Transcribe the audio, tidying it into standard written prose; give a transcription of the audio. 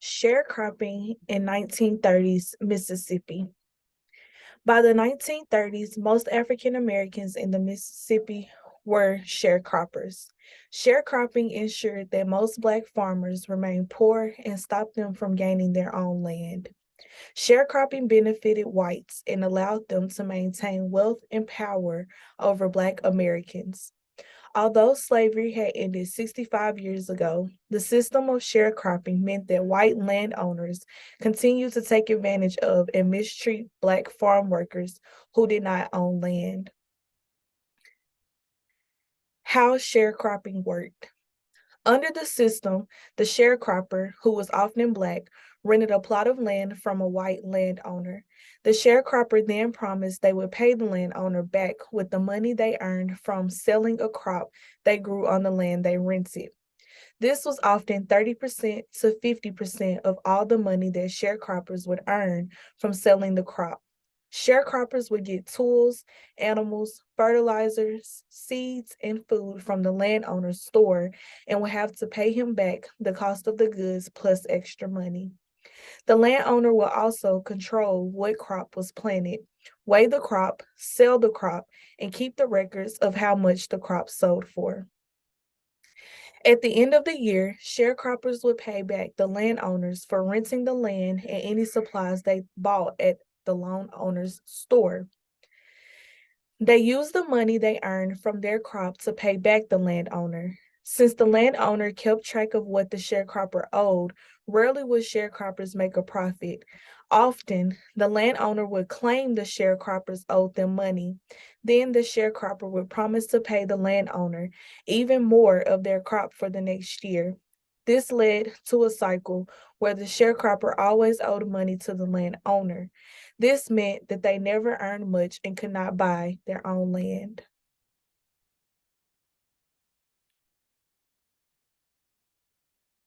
Sharecropping in 1930s Mississippi. By the 1930s, most African Americans in the Mississippi were sharecroppers. Sharecropping ensured that most Black farmers remained poor and stopped them from gaining their own land. Sharecropping benefited whites and allowed them to maintain wealth and power over Black Americans. Although slavery had ended 65 years ago, the system of sharecropping meant that white landowners continued to take advantage of and mistreat Black farm workers who did not own land. How sharecropping worked. Under the system, the sharecropper, who was often Black, rented a plot of land from a white landowner. The sharecropper then promised they would pay the landowner back with the money they earned from selling a crop they grew on the land they rented. This was often 30% to 50% of all the money that sharecroppers would earn from selling the crop. Sharecroppers would get tools, animals, fertilizers, seeds, and food from the landowner's store and would have to pay him back the cost of the goods plus extra money. The landowner will also control what crop was planted, weigh the crop, sell the crop, and keep the records of how much the crop sold for. At the end of the year, sharecroppers would pay back the landowners for renting the land and any supplies they bought at the landowner's store. They used the money they earned from their crop to pay back the landowner. Since the landowner kept track of what the sharecropper owed, rarely would sharecroppers make a profit. Often, the landowner would claim the sharecroppers owed them money. Then the sharecropper would promise to pay the landowner even more of their crop for the next year. This led to a cycle where the sharecropper always owed money to the landowner. This meant that they never earned much and could not buy their own land.